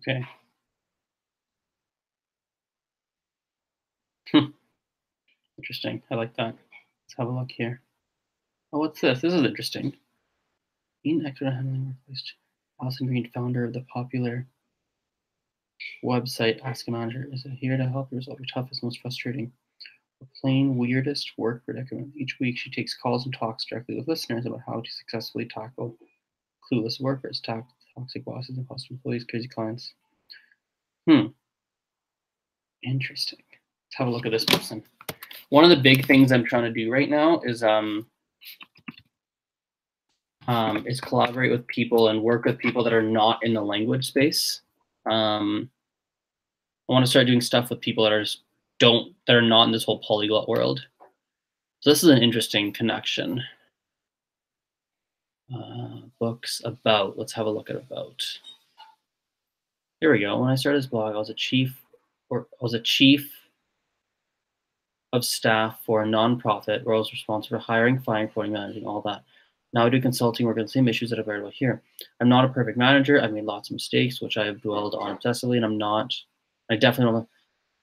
Okay. Interesting. I like that. Let's have a look here. Oh, what's this? This is interesting. Being expert handling workplace. Allison Green, founder of the popular website Ask a Manager, is here to help you resolve your toughest, most frustrating, or plain weirdest work predicament. Each week, she takes calls and talks directly with listeners about how to successfully tackle clueless workers, toxic bosses, imposter employees, crazy clients. Interesting. Let's have a look at this person. One of the big things I'm trying to do right now is collaborate with people and work with people that are not in the language space. I want to start doing stuff with people that are not in this whole polyglot world. So this is an interesting connection. Books about. Let's have a look at about. Here we go. When I started this blog, I was a chief of staff for a nonprofit where I was responsible for hiring, firing, promoting, managing, all that. Now I do consulting work on the same issues that I've read about here. I'm not a perfect manager. I've made lots of mistakes, which I have dwelled on obsessively, and I definitely don't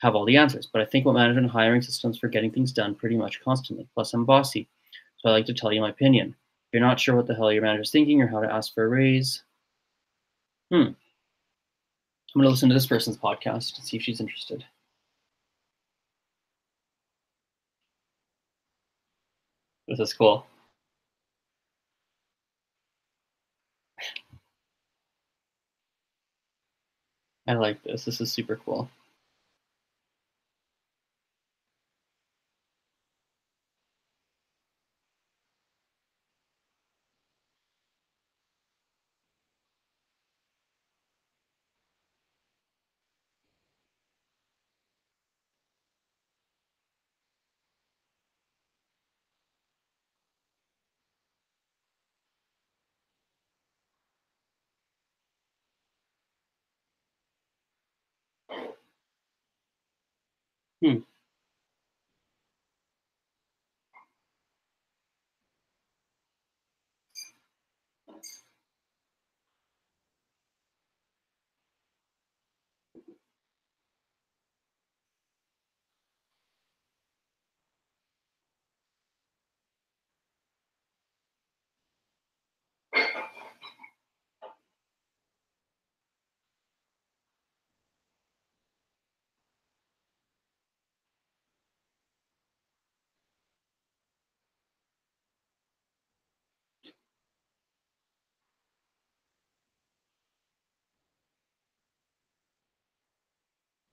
have all the answers, but I think about management and hiring systems for getting things done pretty much constantly. Plus, I'm bossy, so I like to tell you my opinion. If you're not sure what the hell your manager's thinking or how to ask for a raise, I'm going to listen to this person's podcast to see if she's interested. This is cool. I like this. This is super cool.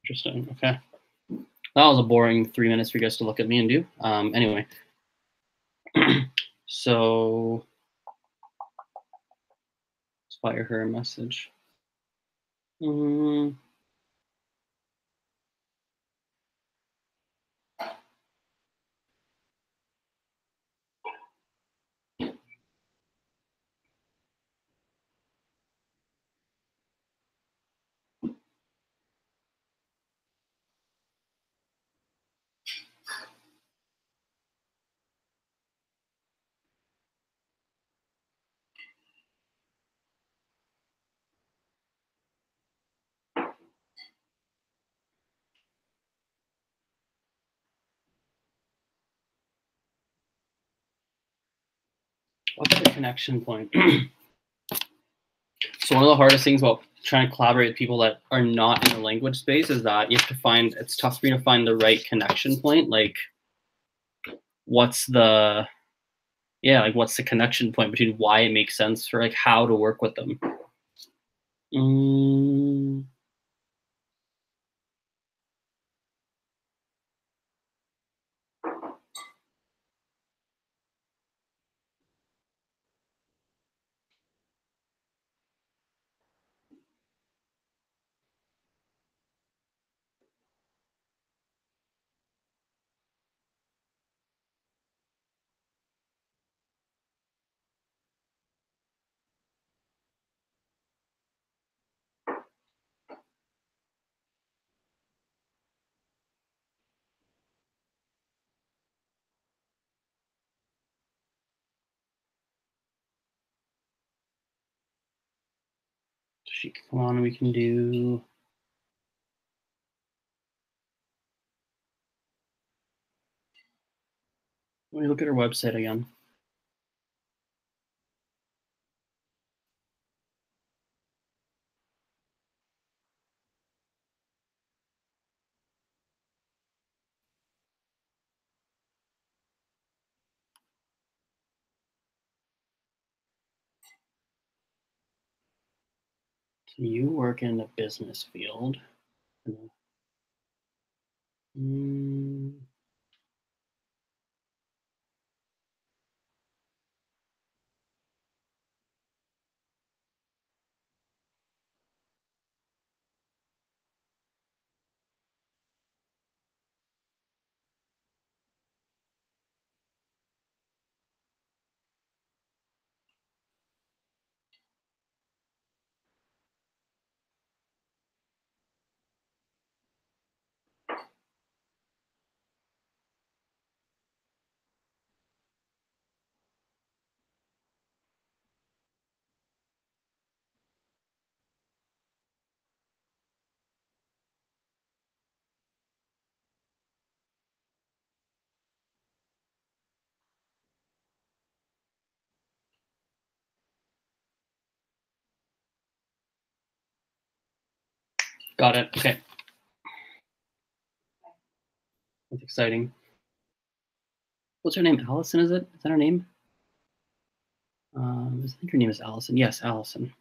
Interesting. Okay. That was a boring 3 minutes for you guys to look at me and do. Anyway. So let's fire her a message. What's the connection point? So one of the hardest things about trying to collaborate with people that are not in the language space is that you have to it's tough for you to find the right connection point. Like, what's the connection point between why it makes sense for like how to work with them? sheet. Come on, we can do. Let me look at our website again. So you work in the business field. Got it. Okay. That's exciting. What's her name? Allison, is it? Is that her name? I think her name is Allison. Yes, Allison.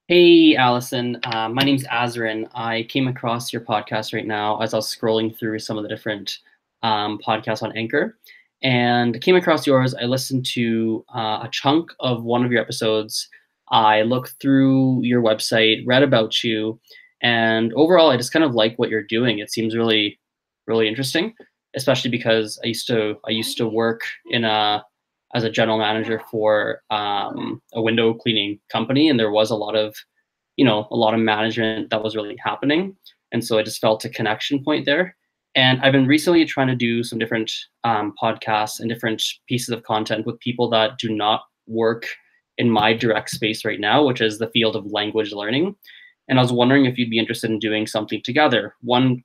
Hey, Allison. My name's Azren. I came across your podcast right now as I was scrolling through some of the different podcasts on Anchor, and came across yours. I listened to a chunk of one of your episodes. I looked through your website, read about you, and overall, I just kind of like what you're doing. It seems really, really interesting, especially because I used to work in as a general manager for a window cleaning company, and there was a lot of management that was really happening, and so I just felt a connection point there. And I've been recently trying to do some different podcasts and different pieces of content with people that do not work in my direct space right now, which is the field of language learning. And I was wondering if you'd be interested in doing something together. One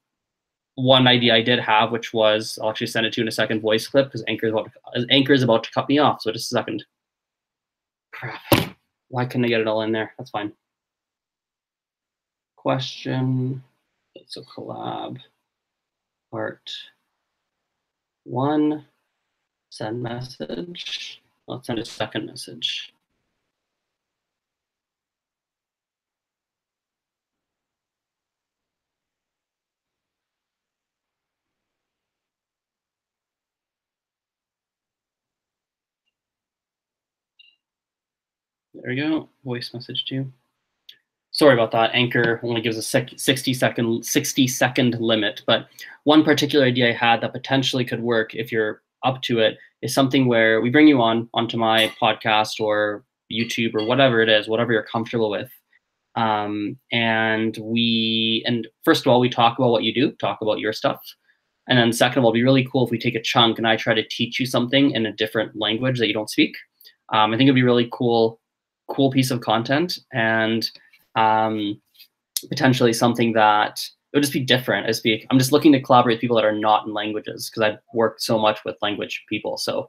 idea I did have, which was, I'll actually send it to you in a second, voice clip, because Anchor is about to cut me off. So just a second. Crap. Why couldn't I get it all in there? That's fine. Question. So collab. Part 1. Send message. Let's send a second message. There we go. Voice message too. Sorry about that. Anchor only gives a 60-second limit, but one particular idea I had that potentially could work if you're up to it is something where we bring you onto my podcast or YouTube or whatever it is, whatever you're comfortable with. And first of all, we talk about what you do, talk about your stuff. And then second of all, it'd be really cool if we take a chunk and I try to teach you something in a different language that you don't speak. I think it'd be really cool piece of content, and potentially something that it would just be different. I'm just looking to collaborate with people that are not in languages, because I've worked so much with language people. So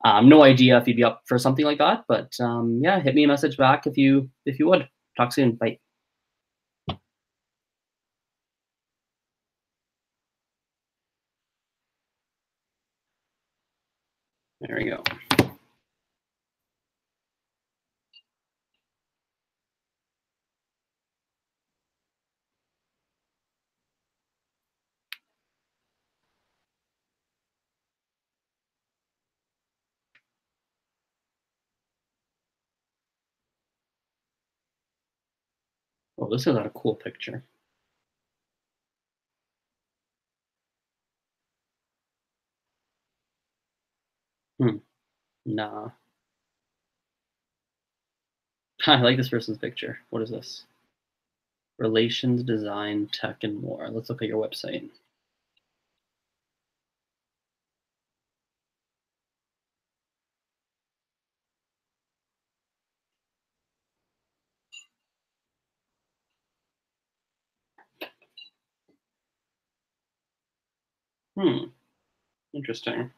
no idea if you'd be up for something like that, but yeah, hit me a message back if you would. Talk soon. Bye. There we go. Oh, this is a cool picture. Nah. I like this person's picture. What is this? Relations, design, tech, and more. Let's look at your website. Interesting.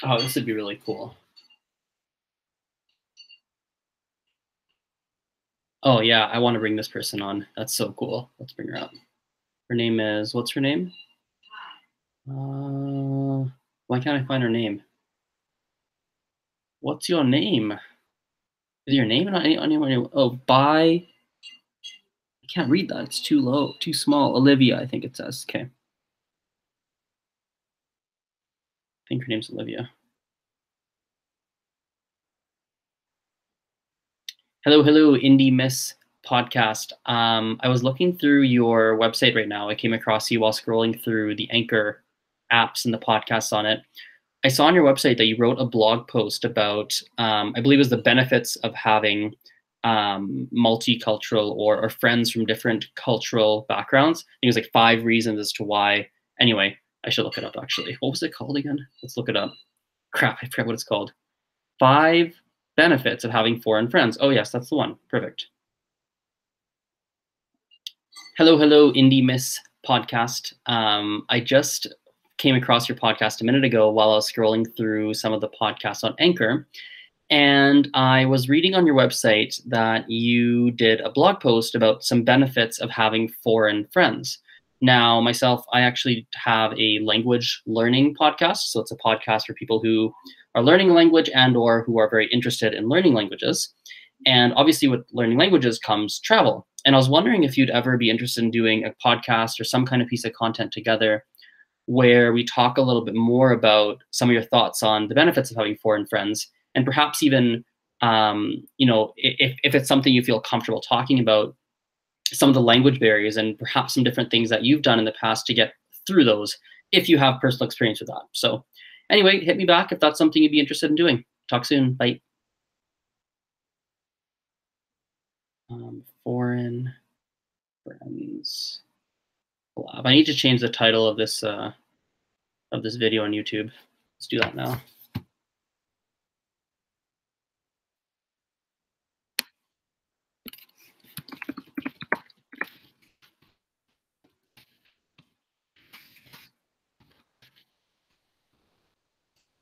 Oh, this would be really cool. Oh yeah, I want to bring this person on. That's so cool. Let's bring her up. Her name is, what's her name? Why can't I find her name? What's your name? Is your name on anyone? Oh, I can't read that. It's too low, too small. Olivia, I think it says. Okay. I think her name's Olivia. Hello, Indie Miss podcast. I was looking through your website right now. I came across you while scrolling through the Anchor apps and the podcasts on it. I saw on your website that you wrote a blog post about, I believe it was the benefits of having multicultural or friends from different cultural backgrounds. I think it was like 5 reasons as to why. Anyway, I should look it up actually. What was it called again? Let's look it up. Crap, I forgot what it's called. 5 benefits of having foreign friends. Oh yes, that's the one. Perfect. Hello, Indie Miss podcast. I just came across your podcast a minute ago while I was scrolling through some of the podcasts on Anchor. And I was reading on your website that you did a blog post about some benefits of having foreign friends. Now, myself, I actually have a language learning podcast. So it's a podcast for people who are learning a language and or who are very interested in learning languages. And obviously with learning languages comes travel. And I was wondering if you'd ever be interested in doing a podcast or some kind of piece of content together where we talk a little bit more about some of your thoughts on the benefits of having foreign friends, and perhaps even, if it's something you feel comfortable talking about, some of the language barriers and perhaps some different things that you've done in the past to get through those, if you have personal experience with that. So anyway, hit me back if that's something you'd be interested in doing. Talk soon. Bye. Foreign friends collab. I need to change the title of this video on YouTube. Let's do that now.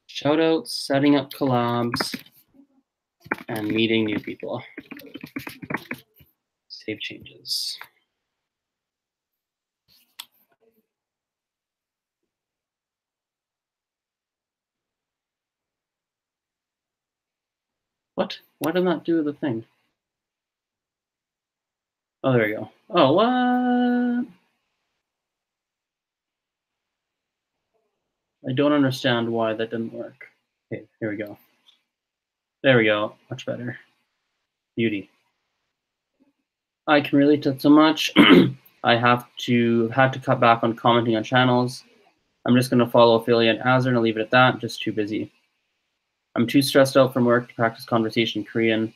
Shoutouts, setting up collabs, and meeting new people. Save changes. What? Why did that do the thing? Oh, there we go. Oh, what? I don't understand why that didn't work. Okay, here we go. There we go. Much better. Beauty. I can relate to it so much. I had to cut back on commenting on channels. I'm just going to follow affiliate Azren and leave it at that. I'm just too busy. I'm too stressed out from work to practice conversation in Korean.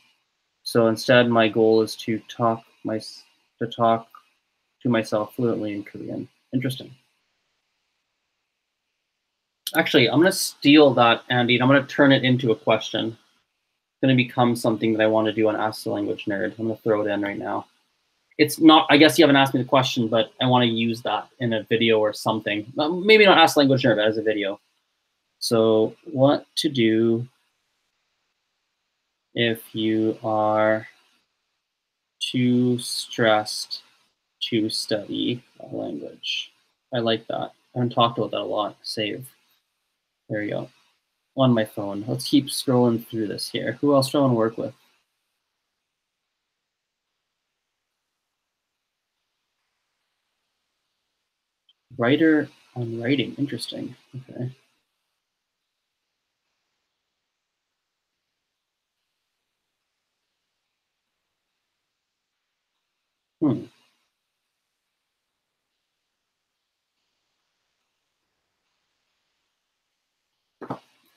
So instead, my goal is to talk to myself fluently in Korean. Interesting. Actually, I'm going to steal that, Andy, and I'm going to turn it into a question. It's going to become something that I want to do on Ask the Language Nerd. I'm going to throw it in right now. It's not, I guess you haven't asked me the question, but I want to use that in a video or something. Maybe not Ask the Language Nerd, but as a video. So what to do if you are too stressed to study a language? I like that. I haven't talked about that a lot. Save. There we go. On my phone. Let's keep scrolling through this here. Who else do I want to work with? Writer on writing. Interesting. Okay.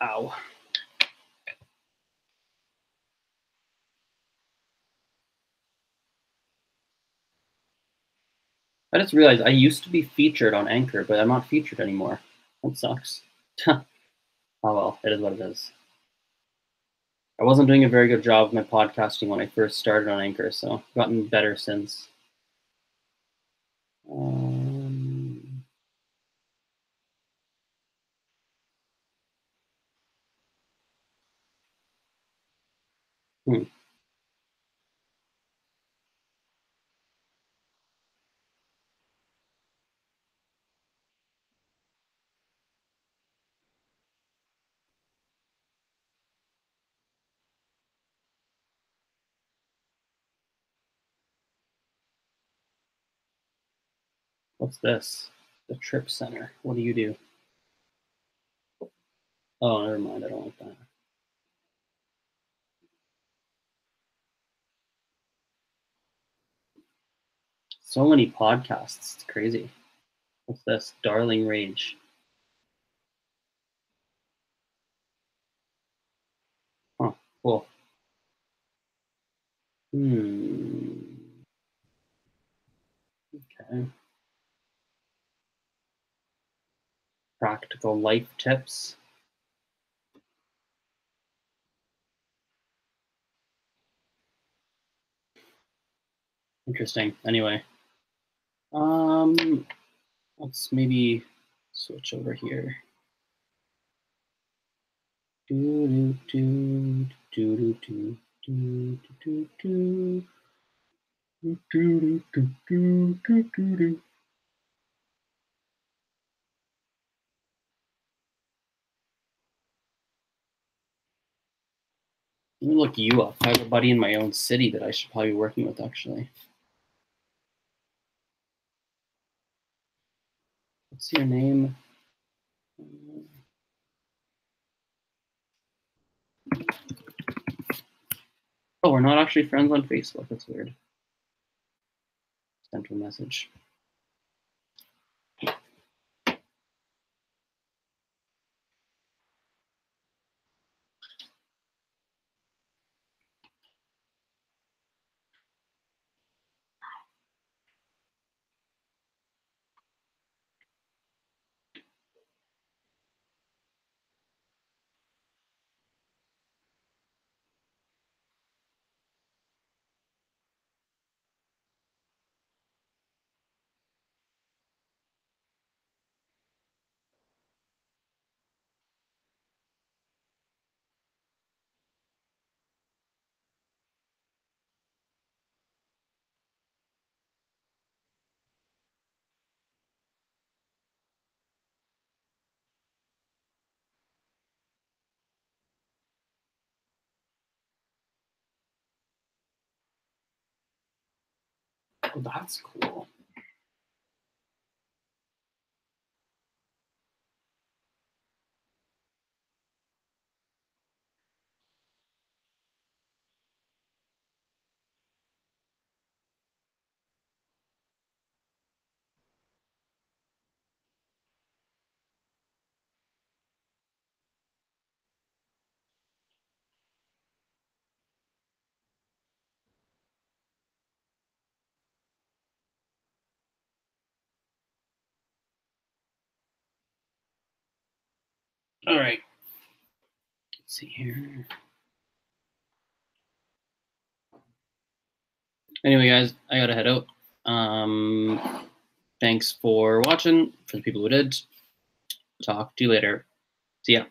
Ow. I just realized I used to be featured on Anchor, but I'm not featured anymore. That sucks. Oh well, it is what it is. I wasn't doing a very good job of my podcasting when I first started on Anchor, so I've gotten better since. What's this? The Trip Center. What do you do? Oh, never mind. I don't like that. So many podcasts. It's crazy. What's this? Darling Rage. Huh. Cool. Okay. Practical life tips. Interesting. Anyway, let's maybe switch over here. You look you up. I have a buddy in my own city that I should probably be working with, actually. What's your name? Oh, we're not actually friends on Facebook. That's weird. Sent a message. Oh, that's cool. All right. Let's see here. Anyway, guys, I gotta head out. Thanks for watching. For the people who did, talk to you later. See ya.